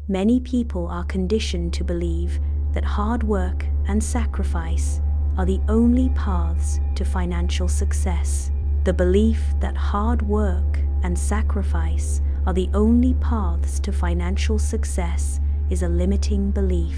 Many people are conditioned to believe that hard work and sacrifice are the only paths to financial success. The belief that hard work and sacrifice are the only paths to financial success is a limiting belief.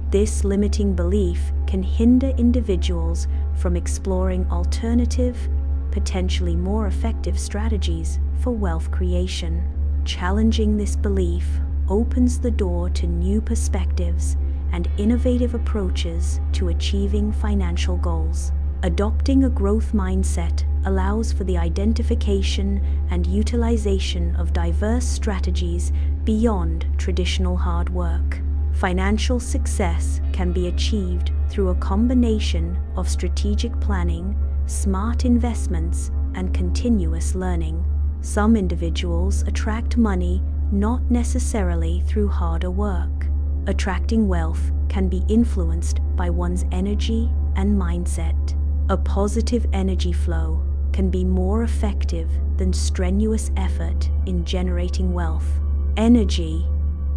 This limiting belief can hinder individuals from exploring alternative, potentially more effective strategies for wealth creation. Challenging this belief opens the door to new perspectives and innovative approaches to achieving financial goals. Adopting a growth mindset allows for the identification and utilization of diverse strategies beyond traditional hard work. Financial success can be achieved through a combination of strategic planning, smart investments, and continuous learning. Some individuals attract money not necessarily through harder work. Attracting wealth can be influenced by one's energy and mindset. A positive energy flow can be more effective than strenuous effort in generating wealth. Energy,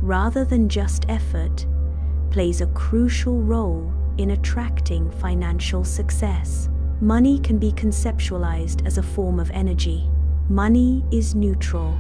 rather than just effort, plays a crucial role in attracting financial success. Money can be conceptualized as a form of energy. Money is neutral,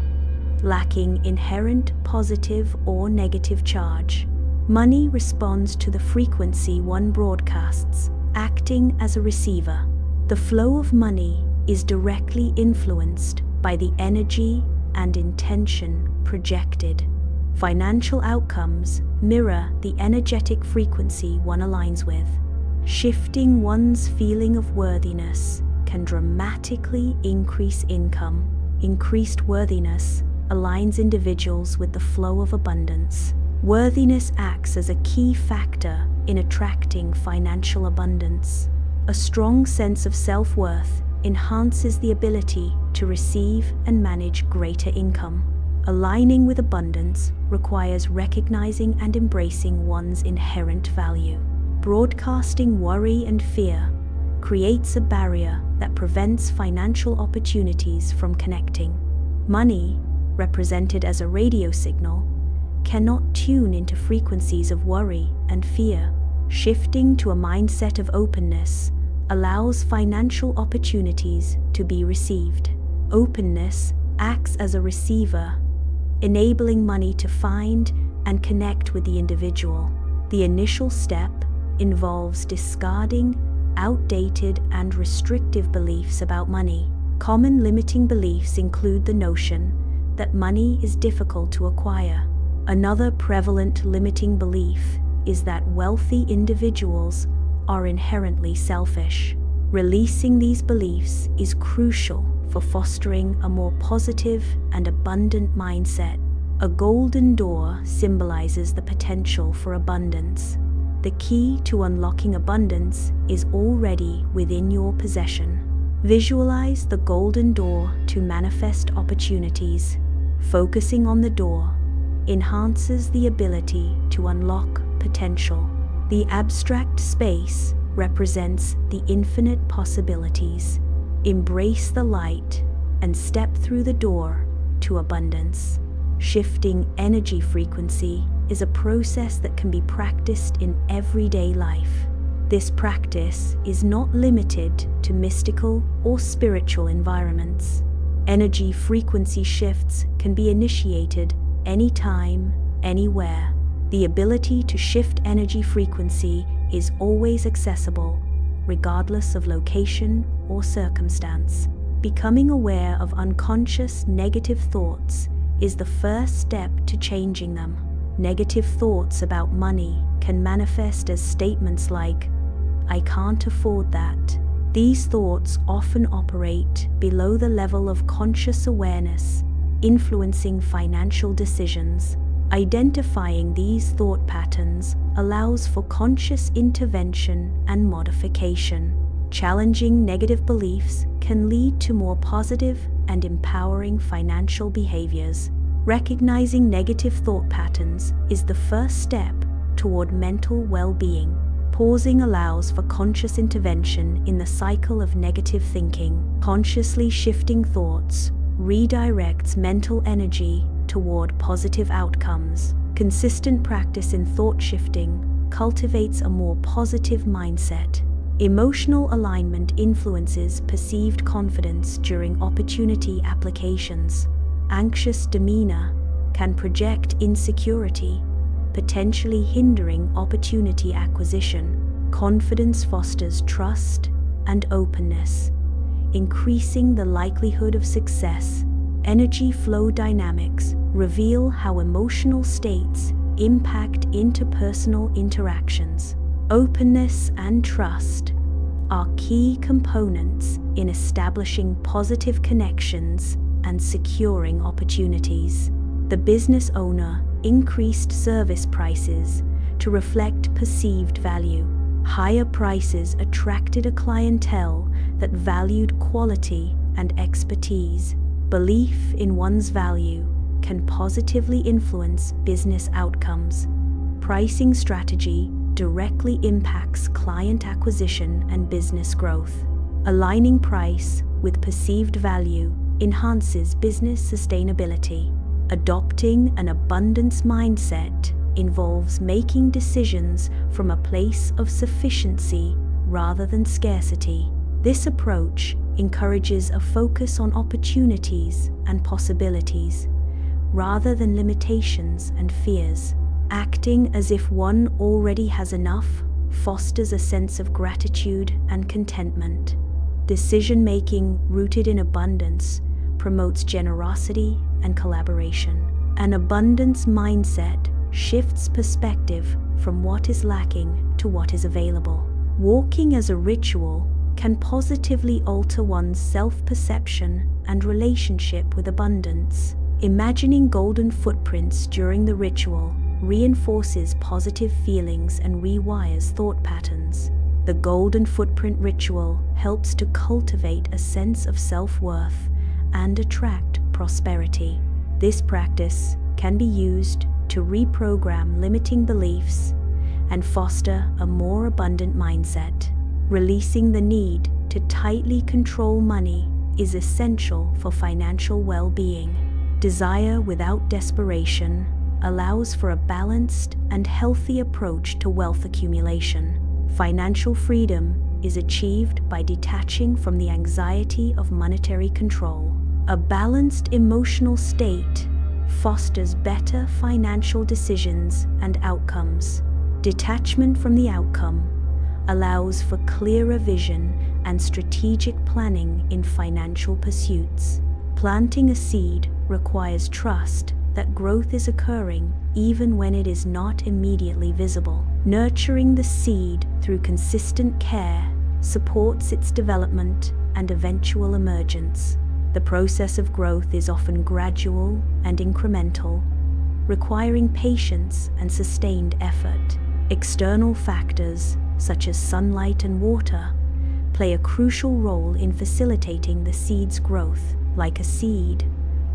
lacking inherent positive or negative charge. Money responds to the frequency one broadcasts, acting as a receiver. The flow of money is directly influenced by the energy and intention projected. Financial outcomes mirror the energetic frequency one aligns with. Shifting one's feeling of worthiness can dramatically increase income. Increased worthiness aligns individuals with the flow of abundance. Worthiness acts as a key factor in attracting financial abundance. A strong sense of self-worth enhances the ability to receive and manage greater income. Aligning with abundance requires recognizing and embracing one's inherent value. Broadcasting worry and fear creates a barrier that prevents financial opportunities from connecting. Money, represented as a radio signal, cannot tune into frequencies of worry and fear. Shifting to a mindset of openness allows financial opportunities to be received. Openness acts as a receiver, enabling money to find and connect with the individual. The initial step involves discarding outdated and restrictive beliefs about money. Common limiting beliefs include the notion that money is difficult to acquire. Another prevalent limiting belief is that wealthy individuals are inherently selfish. Releasing these beliefs is crucial for fostering a more positive and abundant mindset. A golden door symbolizes the potential for abundance. The key to unlocking abundance is already within your possession. Visualize the golden door to manifest opportunities. Focusing on the door enhances the ability to unlock potential. The abstract space represents the infinite possibilities. Embrace the light and step through the door to abundance. Shifting energy frequency is a process that can be practiced in everyday life. This practice is not limited to mystical or spiritual environments. Energy frequency shifts can be initiated anytime, anywhere. The ability to shift energy frequency is always accessible, regardless of location or circumstance. Becoming aware of unconscious negative thoughts is the first step to changing them. Negative thoughts about money can manifest as statements like, "I can't afford that." These thoughts often operate below the level of conscious awareness, influencing financial decisions. Identifying these thought patterns allows for conscious intervention and modification. Challenging negative beliefs can lead to more positive and empowering financial behaviors. Recognizing negative thought patterns is the first step toward mental well-being. Pausing allows for conscious intervention in the cycle of negative thinking. Consciously shifting thoughts redirects mental energy toward positive outcomes. Consistent practice in thought shifting cultivates a more positive mindset. Emotional alignment influences perceived confidence during opportunity applications. Anxious demeanor can project insecurity, potentially hindering opportunity acquisition. Confidence fosters trust and openness, increasing the likelihood of success. Energy flow dynamics reveal how emotional states impact interpersonal interactions. Openness and trust are key components in establishing positive connections and securing opportunities. The business owner increased service prices to reflect perceived value. Higher prices attracted a clientele that valued quality and expertise. Belief in one's value can positively influence business outcomes. Pricing strategy directly impacts client acquisition and business growth. Aligning price with perceived value enhances business sustainability. Adopting an abundance mindset involves making decisions from a place of sufficiency rather than scarcity. This approach encourages a focus on opportunities and possibilities, rather than limitations and fears. Acting as if one already has enough fosters a sense of gratitude and contentment. Decision-making rooted in abundance promotes generosity and collaboration. An abundance mindset shifts perspective from what is lacking to what is available. Walking as a ritual can positively alter one's self-perception and relationship with abundance. Imagining golden footprints during the ritual reinforces positive feelings and rewires thought patterns. The golden footprint ritual helps to cultivate a sense of self-worth and attract prosperity. This practice can be used to reprogram limiting beliefs and foster a more abundant mindset. Releasing the need to tightly control money is essential for financial well-being. Desire without desperation allows for a balanced and healthy approach to wealth accumulation. Financial freedom is achieved by detaching from the anxiety of monetary control. A balanced emotional state fosters better financial decisions and outcomes. Detachment from the outcome allows for clearer vision and strategic planning in financial pursuits. Planting a seed requires trust that growth is occurring even when it is not immediately visible. Nurturing the seed through consistent care supports its development and eventual emergence. The process of growth is often gradual and incremental, requiring patience and sustained effort. External factors, such as sunlight and water, play a crucial role in facilitating the seed's growth. Like a seed,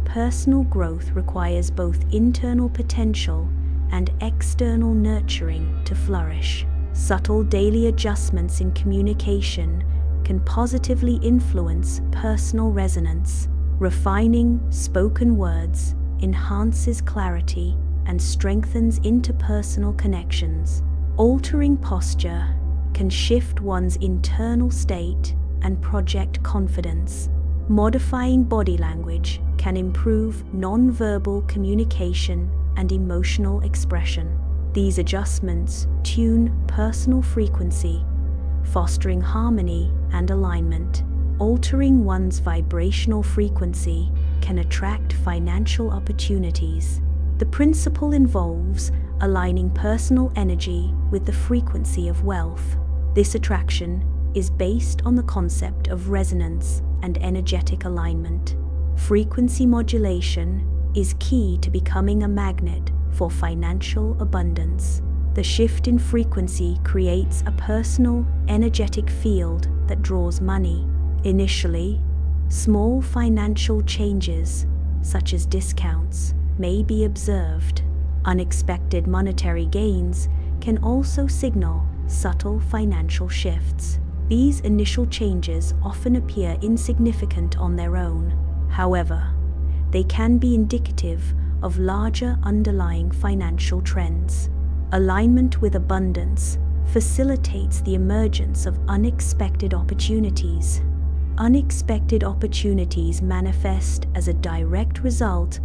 personal growth requires both internal potential and external nurturing to flourish. Subtle daily adjustments in communication can positively influence personal resonance. Refining spoken words enhances clarity and strengthens interpersonal connections. Altering posture can shift one's internal state and project confidence. Modifying body language can improve non-verbal communication and emotional expression. These adjustments tune personal frequency, fostering harmony and alignment. Altering one's vibrational frequency can attract financial opportunities. The principle involves aligning personal energy with the frequency of wealth. This attraction is based on the concept of resonance and energetic alignment. Frequency modulation is key to becoming a magnet for financial abundance. The shift in frequency creates a personal, energetic field that draws money. Initially, small financial changes, such as discounts, may be observed. Unexpected monetary gains can also signal subtle financial shifts. These initial changes often appear insignificant on their own. However, they can be indicative of larger underlying financial trends. Alignment with abundance facilitates the emergence of unexpected opportunities. Unexpected opportunities manifest as a direct result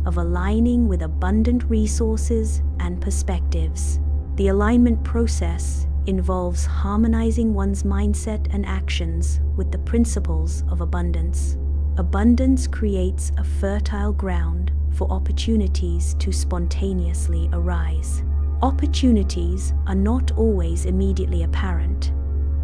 of aligning with abundant resources and perspectives. The alignment process involves harmonizing one's mindset and actions with the principles of abundance. Abundance creates a fertile ground for opportunities to spontaneously arise. Opportunities are not always immediately apparent.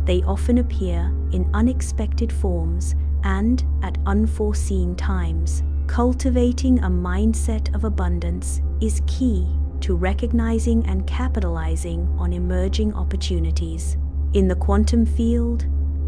They often appear in unexpected forms and at unforeseen times. Cultivating a mindset of abundance is key to recognizing and capitalizing on emerging opportunities. In the quantum field,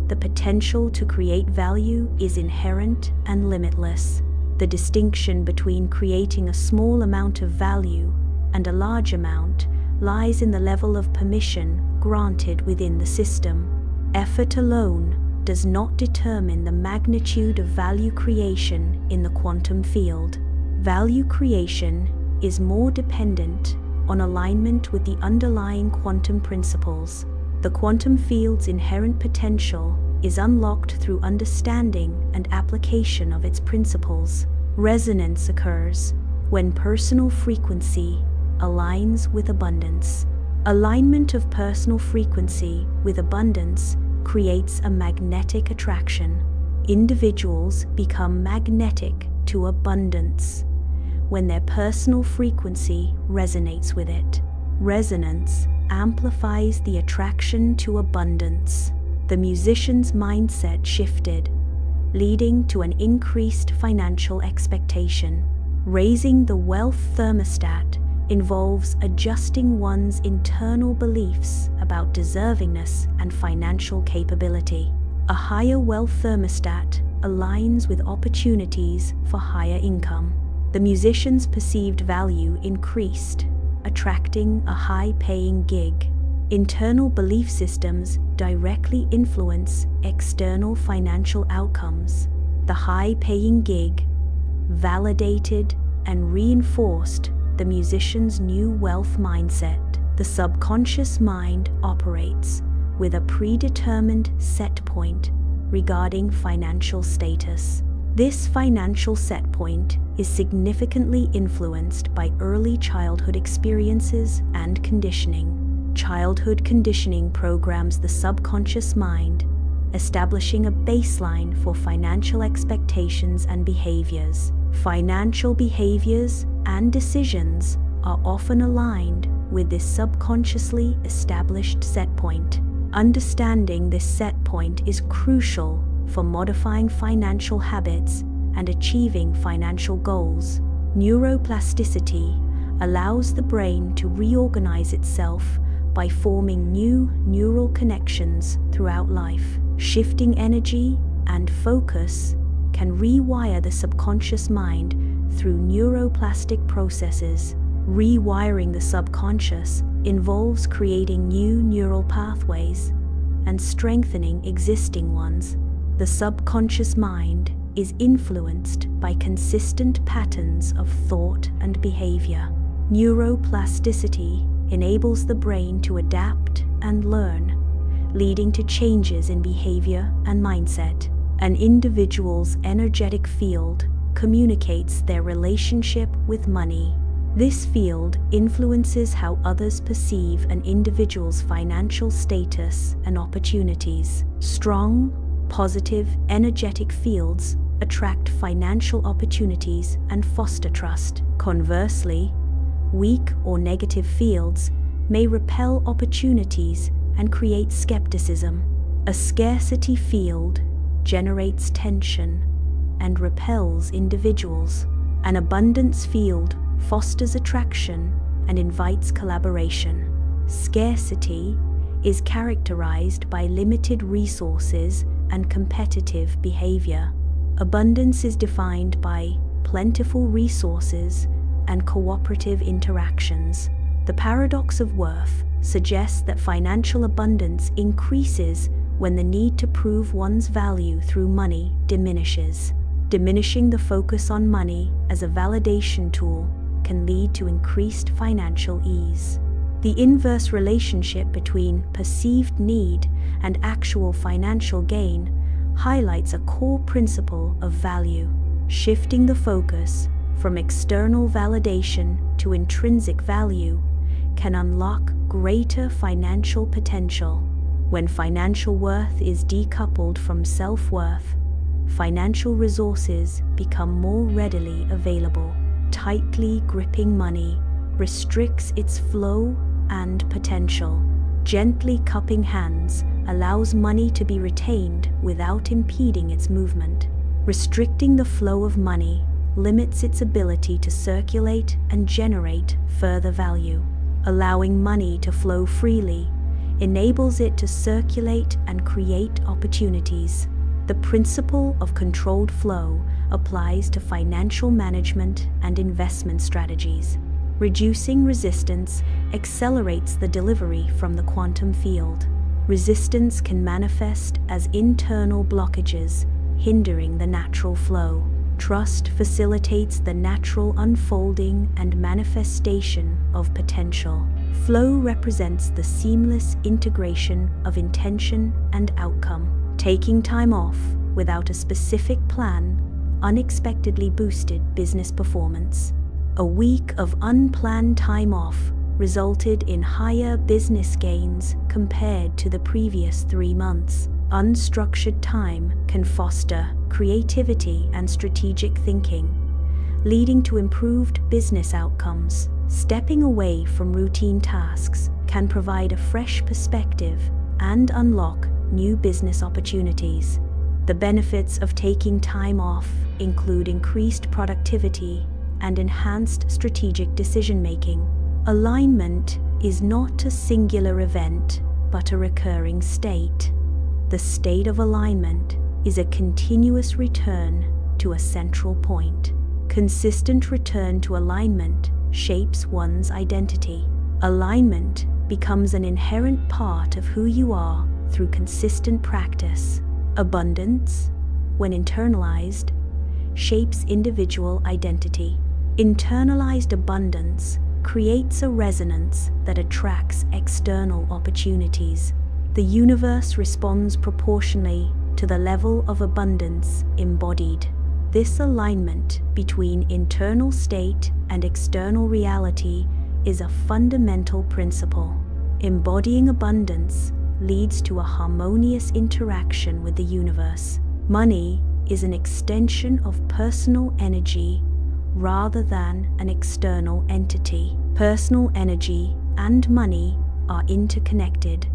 the potential to create value is inherent and limitless. The distinction between creating a small amount of value and a large amount lies in the level of permission granted within the system. Effort alone does not determine the magnitude of value creation in the quantum field. Value creation is more dependent on alignment with the underlying quantum principles. The quantum field's inherent potential is unlocked through understanding and application of its principles. Resonance occurs when personal frequency aligns with abundance. Alignment of personal frequency with abundance creates a magnetic attraction. Individuals become magnetic to abundance when their personal frequency resonates with it. Resonance amplifies the attraction to abundance. The musician's mindset shifted, leading to an increased financial expectation. Raising the wealth thermostat involves adjusting one's internal beliefs about deservingness and financial capability. A higher wealth thermostat aligns with opportunities for higher income. The musician's perceived value increased, attracting a high-paying gig. Internal belief systems directly influence external financial outcomes. The high-paying gig validated and reinforced the musician's new wealth mindset. The subconscious mind operates with a predetermined set point regarding financial status. This financial set point is significantly influenced by early childhood experiences and conditioning. Childhood conditioning programs the subconscious mind, establishing a baseline for financial expectations and behaviors. Financial behaviors and decisions are often aligned with this subconsciously established set point. Understanding this set point is crucial for modifying financial habits and achieving financial goals. Neuroplasticity allows the brain to reorganize itself by forming new neural connections throughout life. Shifting energy and focus can rewire the subconscious mind through neuroplastic processes. Rewiring the subconscious involves creating new neural pathways and strengthening existing ones. The subconscious mind is influenced by consistent patterns of thought and behavior. Neuroplasticity enables the brain to adapt and learn, leading to changes in behavior and mindset. An individual's energetic field communicates their relationship with money. This field influences how others perceive an individual's financial status and opportunities. Strong, positive, energetic fields attract financial opportunities and foster trust. Conversely, weak or negative fields may repel opportunities and create skepticism. A scarcity field generates tension and repels individuals. An abundance field fosters attraction and invites collaboration. Scarcity is characterized by limited resources and competitive behavior. Abundance is defined by plentiful resources and cooperative interactions. The paradox of worth suggests that financial abundance increases when the need to prove one's value through money diminishes. Diminishing the focus on money as a validation tool can lead to increased financial ease. The inverse relationship between perceived need and actual financial gain highlights a core principle of value. Shifting the focus from external validation to intrinsic value can unlock greater financial potential. When financial worth is decoupled from self-worth, financial resources become more readily available. Tightly gripping money restricts its flow and potential. Gently cupping hands allows money to be retained without impeding its movement. Restricting the flow of money limits its ability to circulate and generate further value. Allowing money to flow freely enables it to circulate and create opportunities. The principle of controlled flow applies to financial management and investment strategies. Reducing resistance accelerates the delivery from the quantum field. Resistance can manifest as internal blockages, hindering the natural flow. Trust facilitates the natural unfolding and manifestation of potential. Flow represents the seamless integration of intention and outcome. Taking time off without a specific plan unexpectedly boosted business performance. A week of unplanned time off resulted in higher business gains compared to the previous 3 months. Unstructured time can foster creativity and strategic thinking, leading to improved business outcomes. Stepping away from routine tasks can provide a fresh perspective and unlock new business opportunities. The benefits of taking time off include increased productivity and enhanced strategic decision-making. Alignment is not a singular event, but a recurring state. The state of alignment is a continuous return to a central point. Consistent return to alignment shapes one's identity. Alignment becomes an inherent part of who you are through consistent practice. Abundance, when internalized, shapes individual identity. Internalized abundance creates a resonance that attracts external opportunities. The universe responds proportionally to the level of abundance embodied. This alignment between internal state and external reality is a fundamental principle. Embodying abundance leads to a harmonious interaction with the universe. Money is an extension of personal energy rather than an external entity. Personal energy and money are interconnected,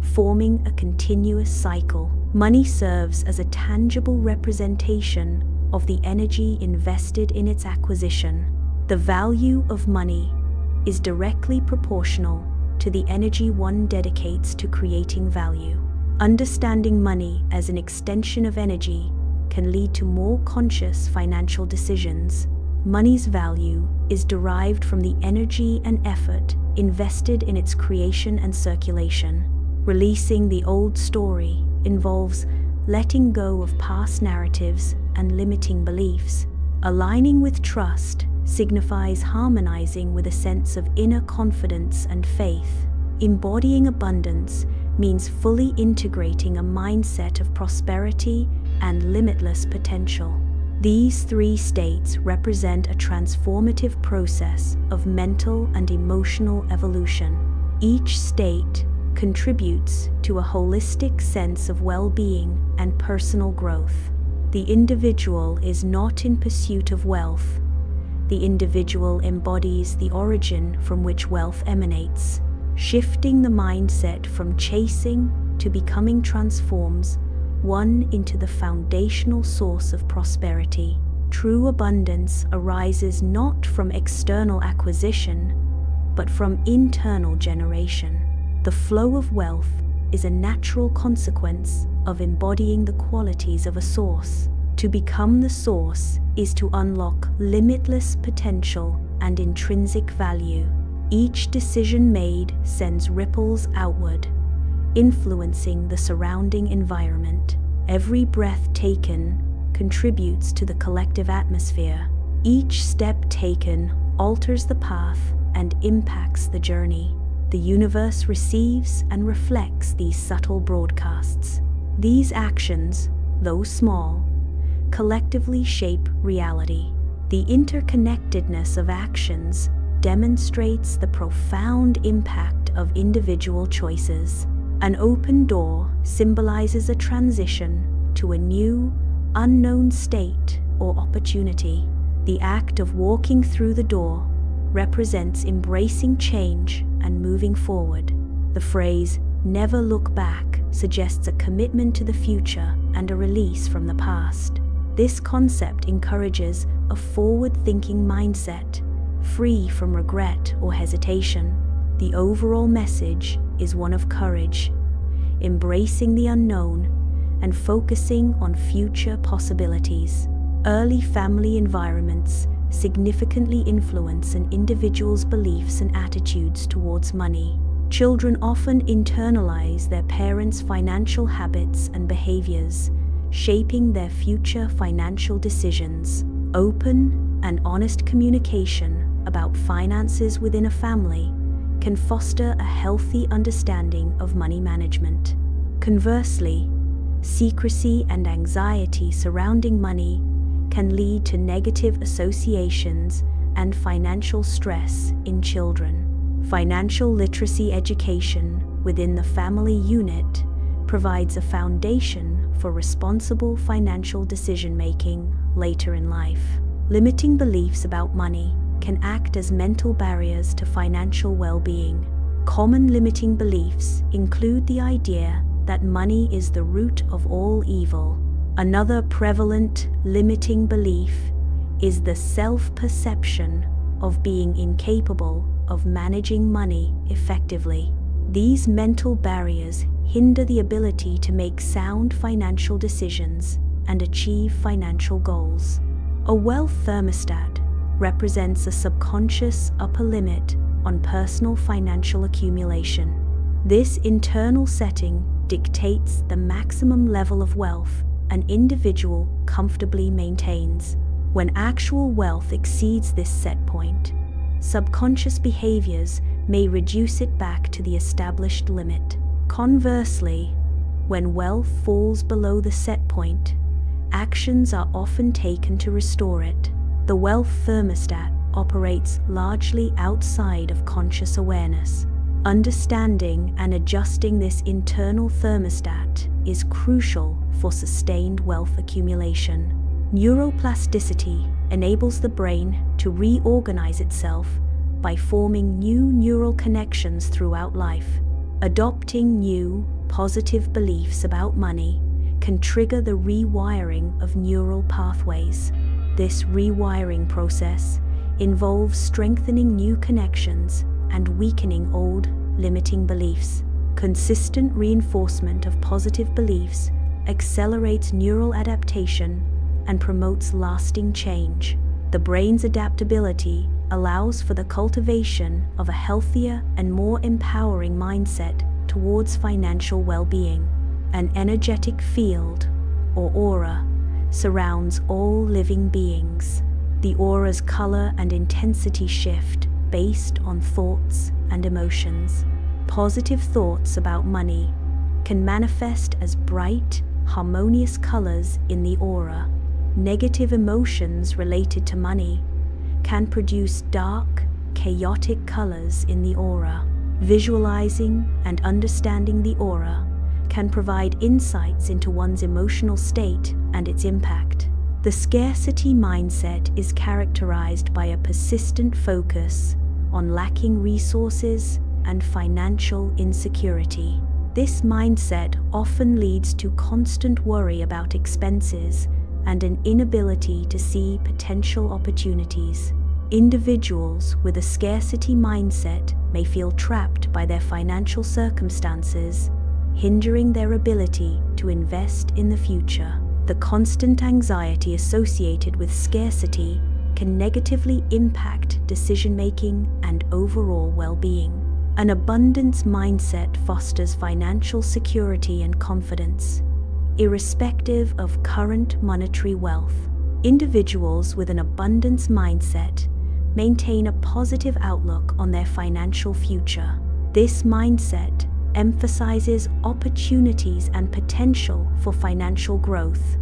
forming a continuous cycle. Money serves as a tangible representation of the energy invested in its acquisition. The value of money is directly proportional to the energy one dedicates to creating value. Understanding money as an extension of energy can lead to more conscious financial decisions. Money's value is derived from the energy and effort invested in its creation and circulation. Releasing the old story involves letting go of past narratives and limiting beliefs. Aligning with trust signifies harmonizing with a sense of inner confidence and faith. Embodying abundance means fully integrating a mindset of prosperity and limitless potential. These 3 states represent a transformative process of mental and emotional evolution. Each state contributes to a holistic sense of well-being and personal growth. The individual is not in pursuit of wealth. The individual embodies the origin from which wealth emanates. Shifting the mindset from chasing to becoming transforms one into the foundational source of prosperity. True abundance arises not from external acquisition, but from internal generation. The flow of wealth is a natural consequence of embodying the qualities of a source. To become the source is to unlock limitless potential and intrinsic value. Each decision made sends ripples outward, influencing the surrounding environment. Every breath taken contributes to the collective atmosphere. Each step taken alters the path and impacts the journey. The universe receives and reflects these subtle broadcasts. These actions, though small, collectively shape reality. The interconnectedness of actions demonstrates the profound impact of individual choices. An open door symbolizes a transition to a new, unknown state or opportunity. The act of walking through the door represents embracing change and moving forward. The phrase, "never look back," suggests a commitment to the future and a release from the past. This concept encourages a forward-thinking mindset, free from regret or hesitation. The overall message is one of courage, embracing the unknown and focusing on future possibilities. Early family environments significantly influence an individual's beliefs and attitudes towards money. Children often internalize their parents' financial habits and behaviors, shaping their future financial decisions. Open and honest communication about finances within a family can foster a healthy understanding of money management. Conversely, secrecy and anxiety surrounding money can lead to negative associations and financial stress in children. Financial literacy education within the family unit provides a foundation for responsible financial decision-making later in life. Limiting beliefs about money can act as mental barriers to financial well-being. Common limiting beliefs include the idea that money is the root of all evil. Another prevalent limiting belief is the self-perception of being incapable of managing money effectively. These mental barriers hinder the ability to make sound financial decisions and achieve financial goals. A wealth thermostat represents a subconscious upper limit on personal financial accumulation. This internal setting dictates the maximum level of wealth an individual comfortably maintains. When actual wealth exceeds this set point, subconscious behaviors may reduce it back to the established limit. Conversely, when wealth falls below the set point, actions are often taken to restore it. The wealth thermostat operates largely outside of conscious awareness. Understanding and adjusting this internal thermostat is crucial for sustained wealth accumulation. Neuroplasticity enables the brain to reorganize itself by forming new neural connections throughout life. Adopting new, positive beliefs about money can trigger the rewiring of neural pathways. This rewiring process involves strengthening new connections and weakening old, limiting beliefs. Consistent reinforcement of positive beliefs accelerates neural adaptation and promotes lasting change. The brain's adaptability allows for the cultivation of a healthier and more empowering mindset towards financial well-being. An energetic field, or aura, surrounds all living beings. The aura's color and intensity shift based on thoughts and emotions. Positive thoughts about money can manifest as bright, harmonious colors in the aura. Negative emotions related to money can produce dark, chaotic colors in the aura. Visualizing and understanding the aura can provide insights into one's emotional state and its impact. The scarcity mindset is characterized by a persistent focus on lacking resources and financial insecurity. This mindset often leads to constant worry about expenses and an inability to see potential opportunities. Individuals with a scarcity mindset may feel trapped by their financial circumstances, hindering their ability to invest in the future. The constant anxiety associated with scarcity can negatively impact decision-making and overall well-being. An abundance mindset fosters financial security and confidence, irrespective of current monetary wealth. Individuals with an abundance mindset maintain a positive outlook on their financial future. This mindset emphasizes opportunities and potential for financial growth,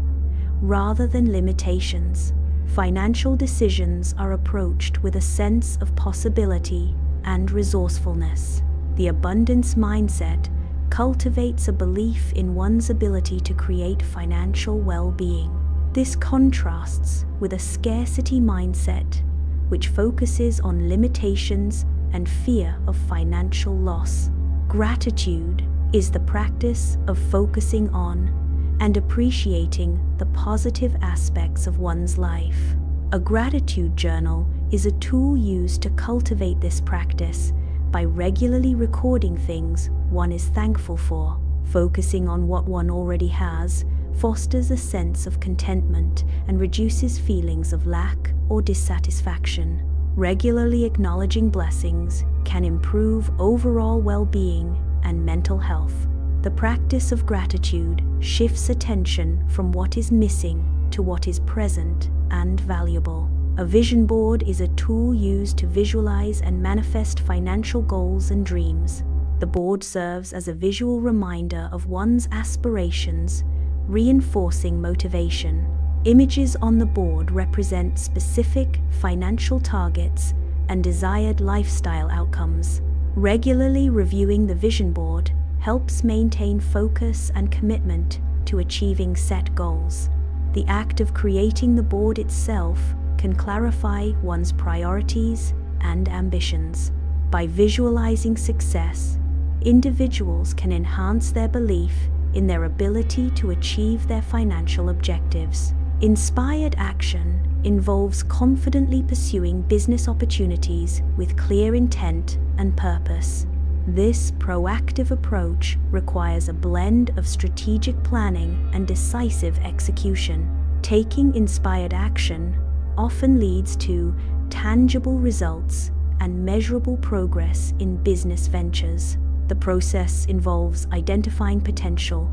rather than limitations. Financial decisions are approached with a sense of possibility and resourcefulness. The abundance mindset cultivates a belief in one's ability to create financial well-being. This contrasts with a scarcity mindset, which focuses on limitations and fear of financial loss. Gratitude is the practice of focusing on and appreciating the positive aspects of one's life. A gratitude journal is a tool used to cultivate this practice by regularly recording things one is thankful for. Focusing on what one already has fosters a sense of contentment and reduces feelings of lack or dissatisfaction. Regularly acknowledging blessings can improve overall well-being and mental health. The practice of gratitude shifts attention from what is missing to what is present and valuable. A vision board is a tool used to visualize and manifest financial goals and dreams. The board serves as a visual reminder of one's aspirations, reinforcing motivation. Images on the board represent specific financial targets and desired lifestyle outcomes. Regularly reviewing the vision board helps maintain focus and commitment to achieving set goals. The act of creating the board itself can clarify one's priorities and ambitions. By visualizing success, individuals can enhance their belief in their ability to achieve their financial objectives. Inspired action involves confidently pursuing business opportunities with clear intent and purpose. This proactive approach requires a blend of strategic planning and decisive execution. Taking inspired action often leads to tangible results and measurable progress in business ventures. The process involves identifying potential,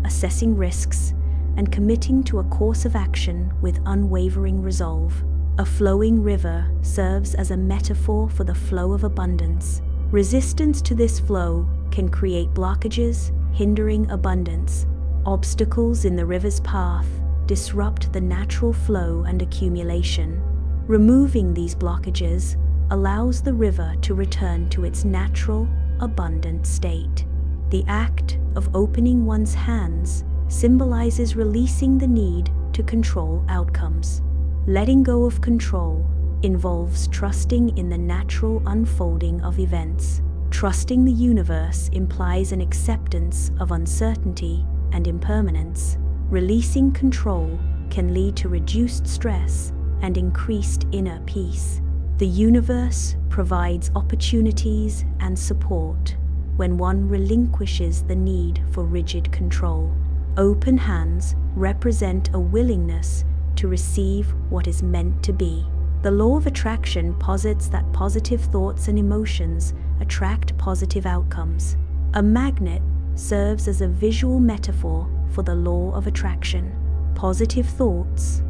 assessing risks, and committing to a course of action with unwavering resolve. A flowing river serves as a metaphor for the flow of abundance. Resistance to this flow can create blockages, hindering abundance. Obstacles in the river's path disrupt the natural flow and accumulation. Removing these blockages allows the river to return to its natural, abundant state. The act of opening one's hands symbolizes releasing the need to control outcomes. Letting go of control involves trusting in the natural unfolding of events. Trusting the universe implies an acceptance of uncertainty and impermanence. Releasing control can lead to reduced stress and increased inner peace. The universe provides opportunities and support when one relinquishes the need for rigid control. Open hands represent a willingness to receive what is meant to be. The law of attraction posits that positive thoughts and emotions attract positive outcomes. A magnet serves as a visual metaphor for the law of attraction. Positive thoughts,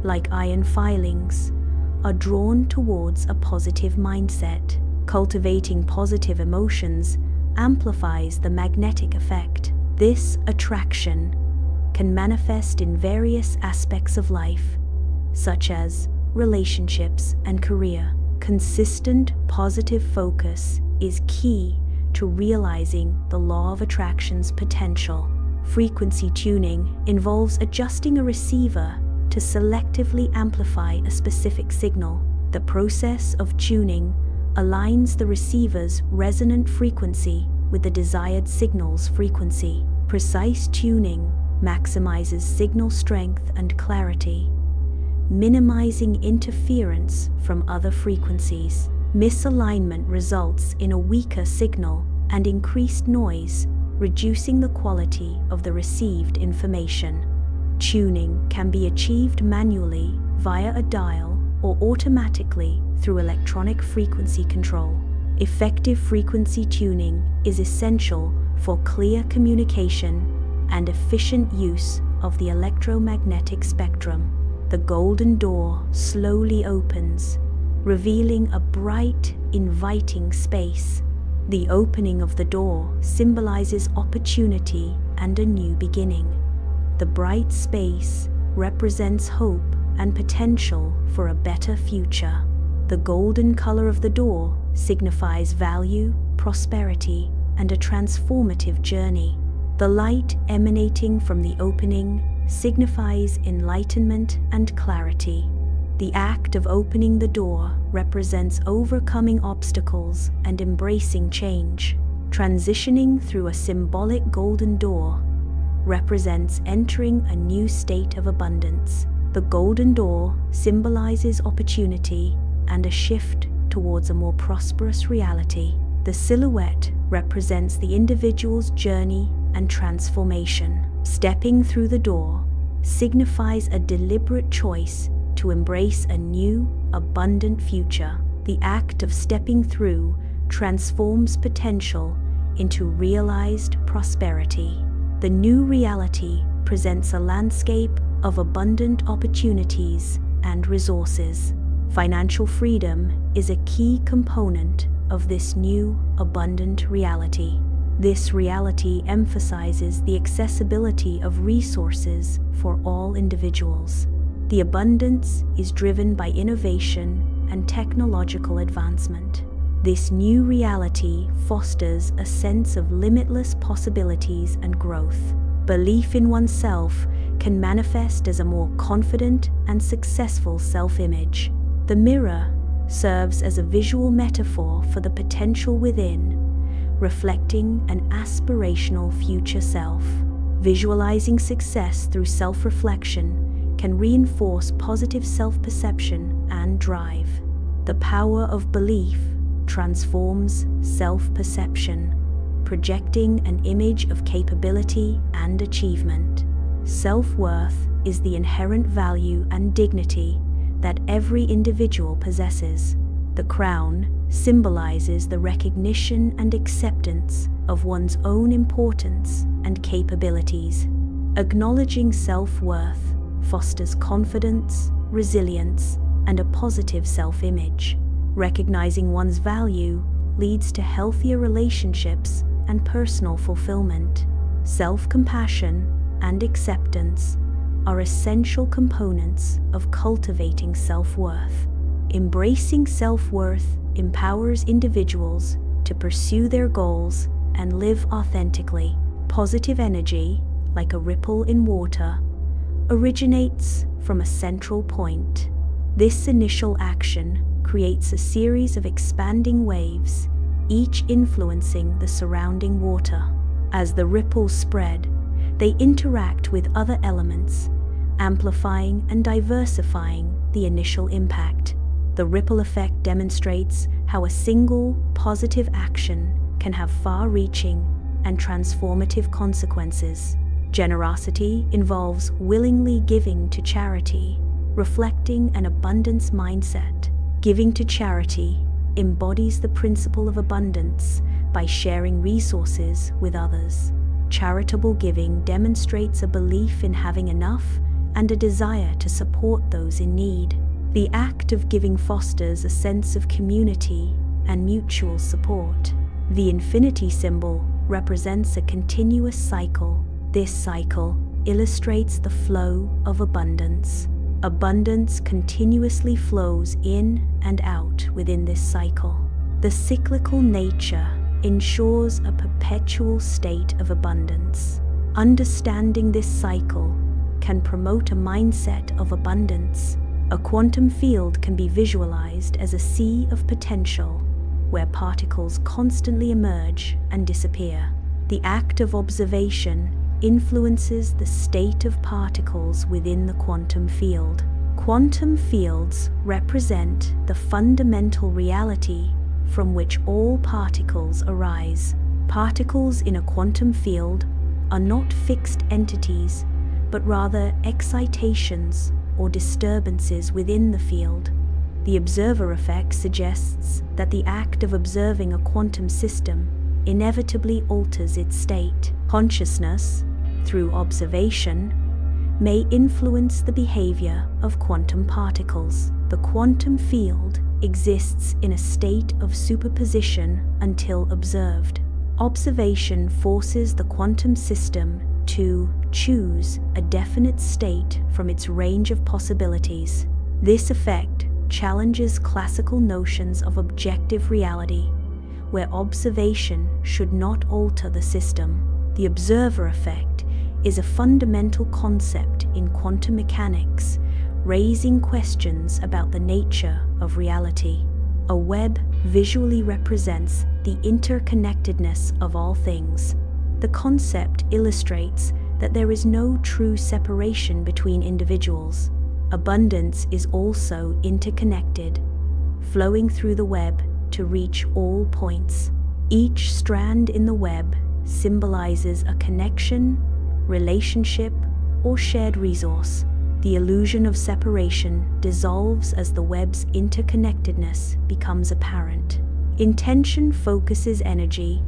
like iron filings, are drawn towards a positive mindset. Cultivating positive emotions amplifies the magnetic effect. This attraction can manifest in various aspects of life, such as relationships and career. Consistent positive focus is key to realizing the law of attraction's potential. Frequency tuning involves adjusting a receiver to selectively amplify a specific signal. The process of tuning aligns the receiver's resonant frequency with the desired signal's frequency. Precise tuning maximizes signal strength and clarity, minimizing interference from other frequencies. Misalignment results in a weaker signal and increased noise, reducing the quality of the received information. Tuning can be achieved manually via a dial or automatically through electronic frequency control. Effective frequency tuning is essential for clear communication and efficient use of the electromagnetic spectrum. The golden door slowly opens, revealing a bright, inviting space. The opening of the door symbolizes opportunity and a new beginning. The bright space represents hope and potential for a better future. The golden color of the door signifies value, prosperity, and a transformative journey. The light emanating from the opening signifies enlightenment and clarity. The act of opening the door represents overcoming obstacles and embracing change. Transitioning through a symbolic golden door represents entering a new state of abundance. The golden door symbolizes opportunity and a shift towards a more prosperous reality. The silhouette represents the individual's journey and transformation. Stepping through the door signifies a deliberate choice to embrace a new, abundant future. The act of stepping through transforms potential into realized prosperity. The new reality presents a landscape of abundant opportunities and resources. Financial freedom is a key component of this new, abundant reality. This reality emphasizes the accessibility of resources for all individuals. The abundance is driven by innovation and technological advancement. This new reality fosters a sense of limitless possibilities and growth. Belief in oneself can manifest as a more confident and successful self-image. The mirror serves as a visual metaphor for the potential within, reflecting an aspirational future self. Visualizing success through self-reflection can reinforce positive self-perception and drive. The power of belief transforms self-perception, projecting an image of capability and achievement. Self-worth is the inherent value and dignity that every individual possesses. The crown symbolizes the recognition and acceptance of one's own importance and capabilities. Acknowledging self-worth fosters confidence, resilience, and a positive self-image. Recognizing one's value leads to healthier relationships and personal fulfillment. Self-compassion and acceptance are essential components of cultivating self-worth. Embracing self-worth empowers individuals to pursue their goals and live authentically. Positive energy, like a ripple in water, originates from a central point. This initial action creates a series of expanding waves, each influencing the surrounding water. As the ripples spread, they interact with other elements, amplifying and diversifying the initial impact. The ripple effect demonstrates how a single positive action can have far-reaching and transformative consequences. Generosity involves willingly giving to charity, reflecting an abundance mindset. Giving to charity embodies the principle of abundance by sharing resources with others. Charitable giving demonstrates a belief in having enough and a desire to support those in need. The act of giving fosters a sense of community and mutual support. The infinity symbol represents a continuous cycle. This cycle illustrates the flow of abundance. Abundance continuously flows in and out within this cycle. The cyclical nature ensures a perpetual state of abundance. Understanding this cycle can promote a mindset of abundance. A quantum field can be visualized as a sea of potential, where particles constantly emerge and disappear. The act of observation influences the state of particles within the quantum field. Quantum fields represent the fundamental reality from which all particles arise. Particles in a quantum field are not fixed entities, but rather excitations or disturbances within the field. The observer effect suggests that the act of observing a quantum system inevitably alters its state. Consciousness, through observation, may influence the behavior of quantum particles. The quantum field exists in a state of superposition until observed. Observation forces the quantum system to choose a definite state from its range of possibilities. This effect challenges classical notions of objective reality, where observation should not alter the system. The observer effect is a fundamental concept in quantum mechanics, raising questions about the nature of reality. A web visually represents the interconnectedness of all things. The concept illustrates that there is no true separation between individuals. Abundance is also interconnected, flowing through the web to reach all points. Each strand in the web symbolizes a connection, relationship, or shared resource. The illusion of separation dissolves as the web's interconnectedness becomes apparent. Intention focuses energy,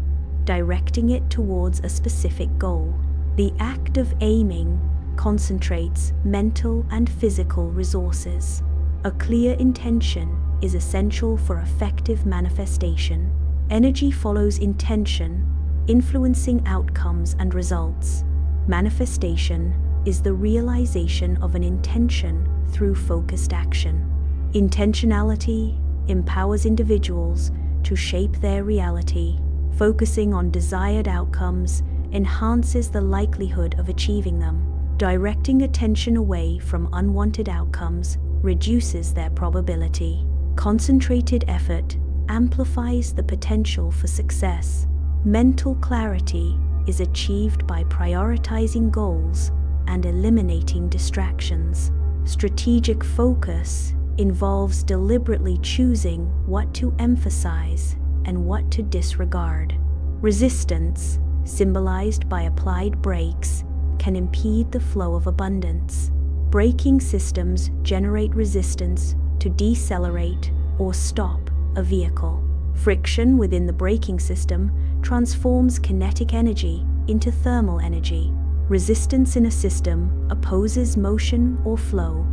directing it towards a specific goal. The act of aiming concentrates mental and physical resources. A clear intention is essential for effective manifestation. Energy follows intention, influencing outcomes and results. Manifestation is the realization of an intention through focused action. Intentionality empowers individuals to shape their reality. Focusing on desired outcomes enhances the likelihood of achieving them. Directing attention away from unwanted outcomes reduces their probability. Concentrated effort amplifies the potential for success. Mental clarity is achieved by prioritizing goals and eliminating distractions. Strategic focus involves deliberately choosing what to emphasize and what to disregard. Resistance, symbolized by applied brakes, can impede the flow of abundance. Braking systems generate resistance to decelerate or stop a vehicle. Friction within the braking system transforms kinetic energy into thermal energy. Resistance in a system opposes motion or flow,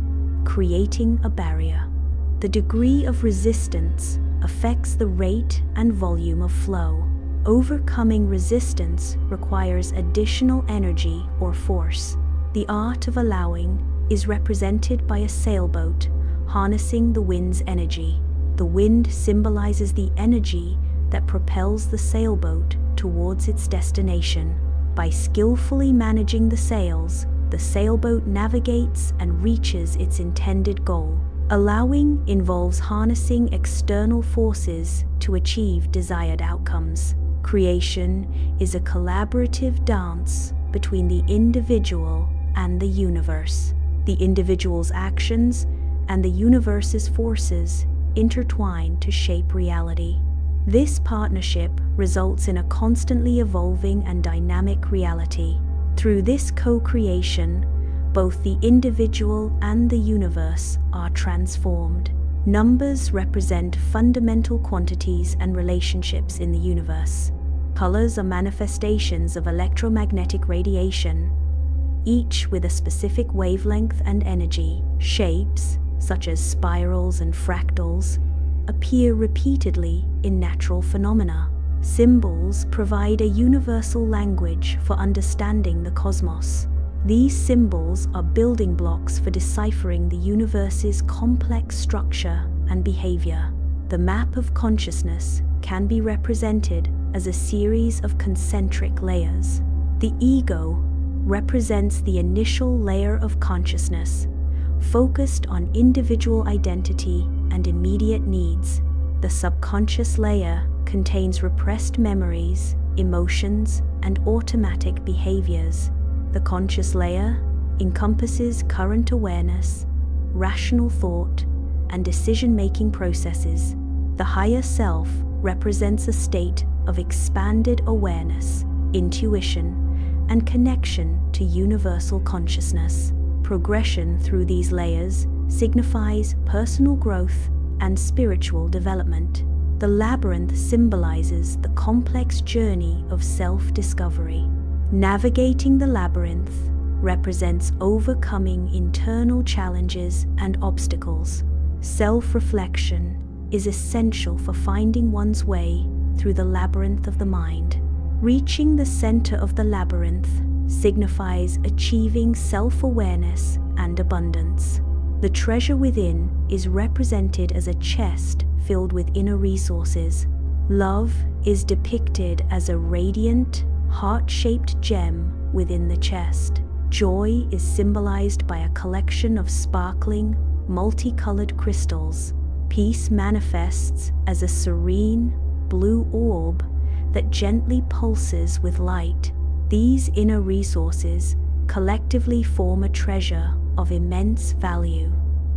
creating a barrier. The degree of resistance affects the rate and volume of flow. Overcoming resistance requires additional energy or force. The art of allowing is represented by a sailboat harnessing the wind's energy. The wind symbolizes the energy that propels the sailboat towards its destination. By skillfully managing the sails, the sailboat navigates and reaches its intended goal. Allowing involves harnessing external forces to achieve desired outcomes. Creation is a collaborative dance between the individual and the universe. The individual's actions and the universe's forces intertwine to shape reality. This partnership results in a constantly evolving and dynamic reality. Through this co-creation, both the individual and the universe are transformed. Numbers represent fundamental quantities and relationships in the universe. Colors are manifestations of electromagnetic radiation, each with a specific wavelength and energy. Shapes, such as spirals and fractals, appear repeatedly in natural phenomena. Symbols provide a universal language for understanding the cosmos. These symbols are building blocks for deciphering the universe's complex structure and behavior. The map of consciousness can be represented as a series of concentric layers. The ego represents the initial layer of consciousness, focused on individual identity and immediate needs. The subconscious layer contains repressed memories, emotions, and automatic behaviors. The conscious layer encompasses current awareness, rational thought, and decision-making processes. The higher self represents a state of expanded awareness, intuition, and connection to universal consciousness. Progression through these layers signifies personal growth and spiritual development. The labyrinth symbolizes the complex journey of self-discovery. Navigating the labyrinth represents overcoming internal challenges and obstacles. Self-reflection is essential for finding one's way through the labyrinth of the mind. Reaching the center of the labyrinth signifies achieving self-awareness and abundance. The treasure within is represented as a chest filled with inner resources. Love is depicted as a radiant, heart-shaped gem within the chest. Joy is symbolized by a collection of sparkling, multicolored crystals. Peace manifests as a serene, blue orb that gently pulses with light. These inner resources collectively form a treasure of immense value.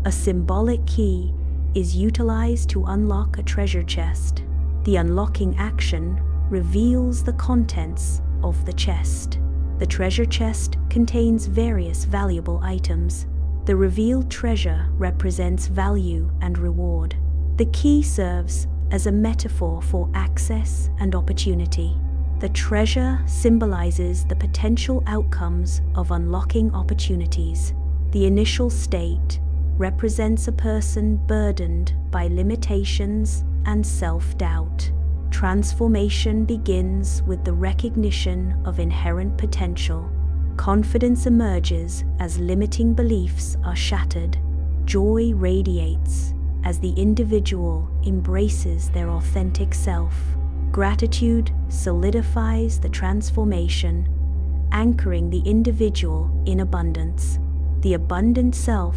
A symbolic key is utilized to unlock a treasure chest. The unlocking action reveals the contents of the chest. The treasure chest contains various valuable items. The revealed treasure represents value and reward. The key serves as a metaphor for access and opportunity. The treasure symbolizes the potential outcomes of unlocking opportunities. The initial state represents a person burdened by limitations and self-doubt. Transformation begins with the recognition of inherent potential. Confidence emerges as limiting beliefs are shattered. Joy radiates as the individual embraces their authentic self. Gratitude solidifies the transformation, anchoring the individual in abundance. The abundant self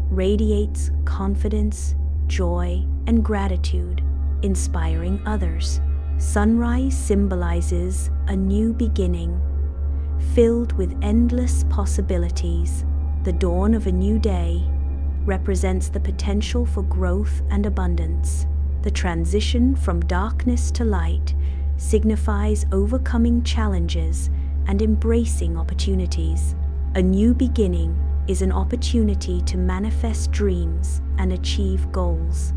radiates confidence, joy, and gratitude, inspiring others. Sunrise symbolizes a new beginning, filled with endless possibilities. The dawn of a new day represents the potential for growth and abundance. The transition from darkness to light signifies overcoming challenges and embracing opportunities. A new beginning is an opportunity to manifest dreams and achieve goals.